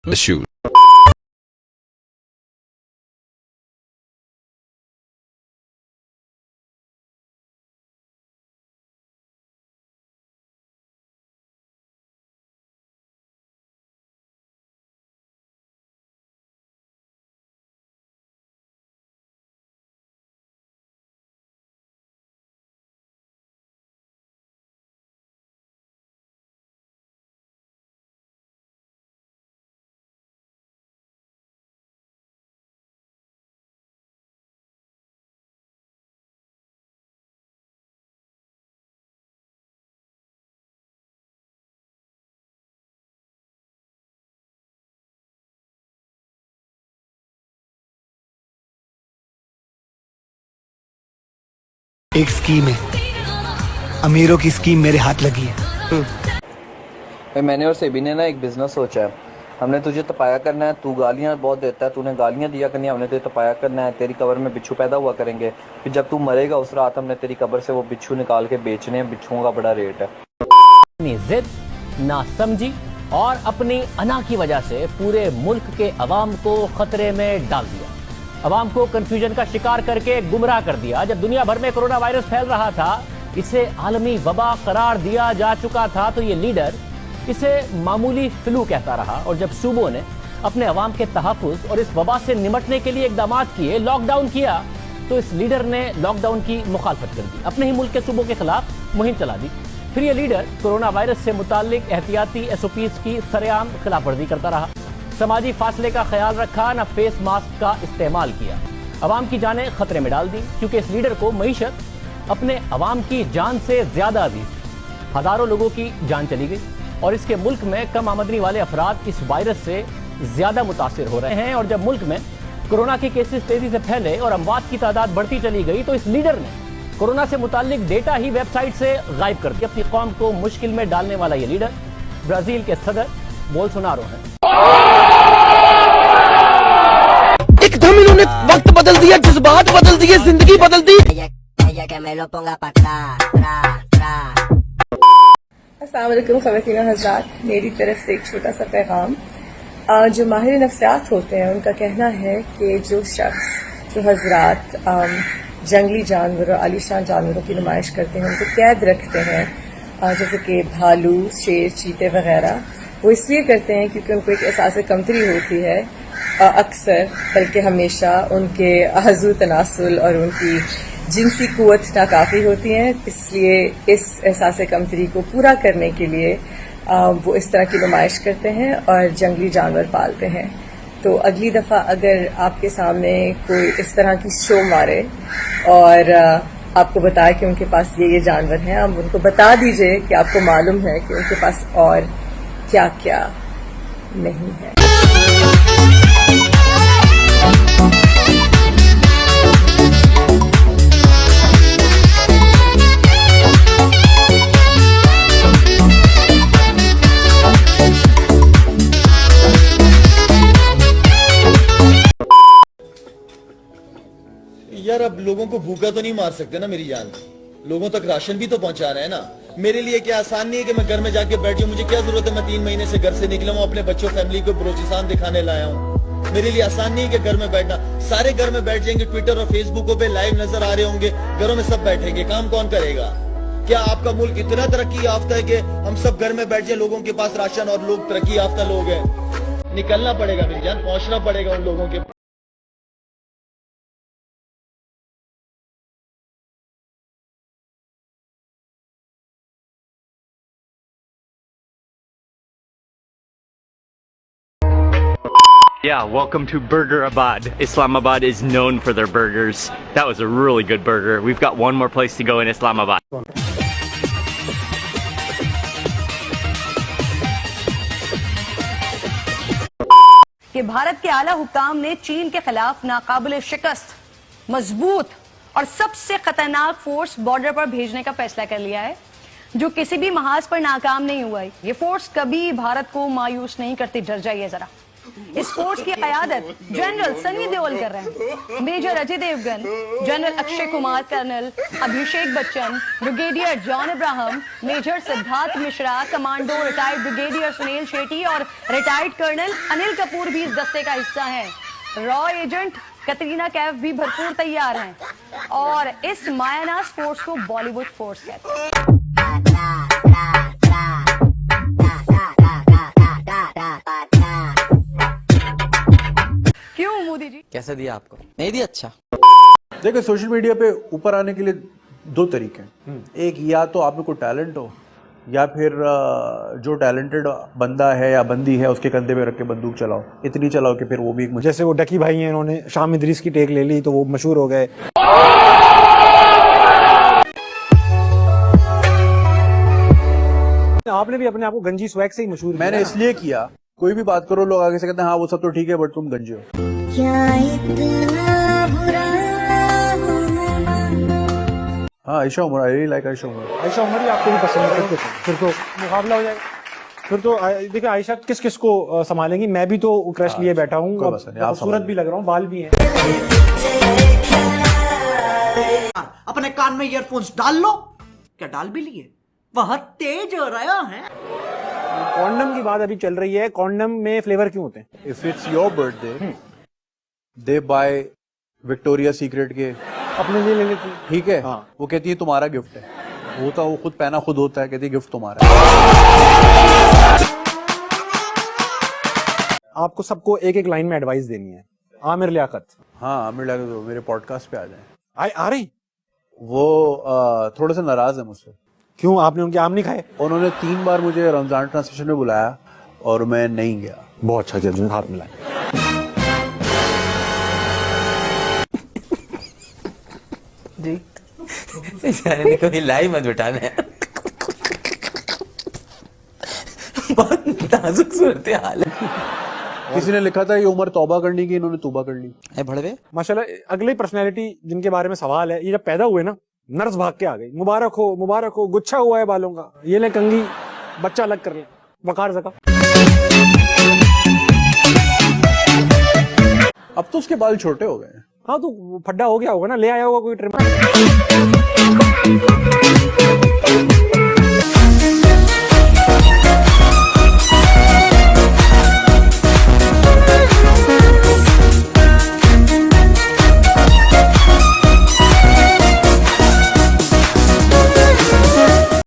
Shoot. एक scheme है, अमीरों की स्कीम मेरे हाथ लगी है। भाई मैंने और सेबी ने ना एक बिजनेस सोचा है। हमने तुझे तपाया करना है, तू गालियां बहुत देता है, तूने गालियां दिया करनी है, हमने तुझे तपाया करना है। तेरी कब्र में बिच्छू पैदा हुआ करेंगे, फिर जब तू मरेगा उस रात हमने तेरी कब्र से वो बिच्छू निकाल के बेचने हैं। बिच्छुओं का बड़ा रेट है। अपनी जिद नासमझी और अपनी अना की वजह से पूरे मुल्क के अवाम को खतरे में डाल दिया, अवाम को कंफ्यूजन का शिकार करके गुमराह कर दिया। जब दुनिया भर में कोरोना वायरस फैल रहा था, इसे आलमी वबा करार दिया जा चुका था, तो ये लीडर इसे मामूली फ्लू कहता रहा। और जब सूबों ने अपने अवाम के तहफ़्फ़ुज़ और इस वबा से निमटने के लिए इक़दामात किए, लॉकडाउन किया, तो इस लीडर ने लॉकडाउन की मुखालफत कर दी, अपने ही मुल्क के सूबों के खिलाफ मुहिम चला दी। फिर ये लीडर कोरोना वायरस से मुताल्लिक एहतियाती SOPs की सरेआम खिलाफवर्जी करता रहा, समाजी फासले का ख्याल रखा, न फेस मास्क का इस्तेमाल किया, अवाम की जानें खतरे में डाल दी। क्योंकि इस लीडर को मईशत अपने अवाम की जान से ज्यादा अजीज थी। हजारों लोगों की जान चली गई और इसके मुल्क में कम आमदनी वाले अफराद इस वायरस से ज्यादा मुतासिर हो रहे हैं। और जब मुल्क में कोरोना के केसेस तेजी से फैले और अमवात की तादाद बढ़ती चली गई, तो इस लीडर ने कोरोना से मुताल्लिक डेटा ही वेबसाइट से गायब कर दिया। अपनी कौम को मुश्किल में डालने वाला ये लीडर ब्राजील के सदर बोल्सोनारो है। एकदम इन्होंने वक्त बदल दिया, जज्बात बदल दिए, जिंदगी बदल दी। अस्सलाम वालेकुम ख़वातीन हज़रात, मेरी तरफ से एक छोटा सा पैगाम। जो माहिर नफ्सियात होते हैं उनका कहना है कि जो शख्स, जो हजरात जंगली जानवरों, आलीशान जानवरों की नुमाइश करते हैं, उनको कैद रखते हैं, जैसे कि भालू, शेर, चीते वगैरह, वो इसलिए करते हैं क्योंकि उनको एक एहसास कमतरी होती है। अक्सर बल्कि हमेशा उनके आज़ू तनासुल और उनकी जिनसी कुव्वत नाकाफी होती है, इसलिए इस एहसास कमतरी को पूरा करने के लिए वो इस तरह की नुमाइश करते हैं और जंगली जानवर पालते हैं। तो अगली दफ़ा अगर आपके सामने कोई इस तरह की शो मारे और आपको बताए कि उनके पास ये जानवर हैं, आप उनको बता दीजिए कि आपको मालूम है कि उनके पास और क्या क्या नहीं है। यार अब लोगों को भूखा तो नहीं मार सकते ना मेरी जान, लोगों तक राशन भी तो पहुंचा रहे हैं ना। मेरे लिए क्या आसान नहीं है कि मैं घर में जाके बैठ जाऊं, मुझे क्या जरूरत है, मैं 3 महीने से घर से निकला हूं, अपने बच्चों फैमिली को बलोचिस्तान दिखाने लाया हूं। मेरे लिए आसान नहीं है कि घर में बैठना। सारे घर में बैठ जाएंगे, ट्विटर और फेसबुकों पे लाइव नजर आ रहे होंगे, घरों में सब बैठेंगे, काम कौन करेगा? क्या आपका मुल्क इतना तरक्की याफ्ता है कि हम सब घर में बैठ जाए, लोगों के पास राशन और लोग तरक्की याफ्ता लोग हैं? निकलना पड़ेगा मेरी जान, पहुंचना पड़ेगा उन लोगों के। Yeah, welcome to Burgerabad. Islamabad is known for their burgers. That was a really good burger. We've got one more place to go in Islamabad. कि भारत के आला हुकाम ने चीन के खिलाफ नाकाबिल शिकस्त, मजबूत और सबसे खतरनाक फोर्स बॉर्डर पर भेजने का फैसला कर लिया है, जो किसी भी महाज पर नाकाम नहीं हुआ है। ये फोर्स कभी भारत को मायूस नहीं करती। डर जाइए जरा। इस फोर्स की क़यादत जनरल सनी देओल कर रहे हैं। Major Ajay Devgan, general Akshay Kumar, colonel Abhishek Bachchan, brigadier John Ibrahim, major Siddharth Mishra, commando retired brigadier Sunil Shetty और रिटायर्ड कर्नल अनिल कपूर भी इस दस्ते का हिस्सा हैं। रॉ एजेंट कतरीना कैफ भी भरपूर तैयार हैं और इस मायानाज फोर्स को बॉलीवुड फोर्स कहते हैं। क्यों मोदी जी? कैसे दिया आपको? नहीं दिया? अच्छा। देखो, सोशल मीडिया पे ऊपर आने के लिए दो तरीके हैं। एक, या तो आप में कोई टैलेंट हो, या फिर जो टैलेंटेड बंदा है या बंदी है उसके कंधे पे रख के बंदूक चलाओ, इतनी चलाओ कि फिर वो भी जैसे वो डकी भाई हैं, इन्होंने शाम इदरीस की टेक ले ली तो वो मशहूर हो गए। आपने भी अपने आप को गंजी स्वैग से ही मशहूर मैंने इसलिए किया, कोई भी बात करो लोग आगे से कहते हैं हाँ वो सब तो ठीक है बट तुम गंजे हो। हाँ, Ayesha Omar, I really like Ayesha Omar. Ayesha Omar ही आपको भी पसंद है? फिर तो मुकाबला हो जाएगा। फिर तो देखिए आयशा किस किस को संभालेंगी। मैं भी तो क्रश लिए बैठा हूँ, खूबसूरत भी लग रहा हूँ, बाल भी हैं। अपने कान में ईयरफोन्स डाल लो। क्या डाल भी लिए? बहुत तेज हो रहा है। कॉन्डम की बात अभी चल रही है, कॉन्डम में फ्लेवर क्यों होते हैं? If it's your birthday they buy Victoria Secret के अपने लिए ले लेती है। ठीक है, हाँ। वो कहती है तुम्हारा गिफ्ट है, होता वो खुद पहना खुद होता है, कहती है गिफ्ट तुम्हारा है। आपको सबको एक एक लाइन में एडवाइस देनी है। आमिर लियाकत। हाँ, आमिर लियाकत तो मेरे पॉडकास्ट पे आ जाए। आ रही? वो थोड़े से नाराज है मुझसे। क्यों? आपने उनके आम नहीं खाए? उन्होंने 3 बार मुझे रमजान ट्रांसमिशन में बुलाया और मैं नहीं गया। बहुत अच्छा किया, हाथ मिलाए। जी कभी लाइव मत बिठाना है। बहुत नाजुक सूरत हाल है। किसी ने लिखा था ये उम्र तौबा करने की, इन्होंने तौबा कर ली। भड़वे माशाल्लाह। अगली पर्सनैलिटी जिनके बारे में सवाल है, ये जब पैदा हुए ना, नर्स भाग के आ गई, मुबारक हो, गुच्छा हुआ है बालों का, ये ले कंघी, बच्चा अलग कर ले, वकार जका। अब तो उसके बाल छोटे हो गए। हाँ, तो फड्डा हो गया होगा ना, ले आया होगा कोई ट्रिम।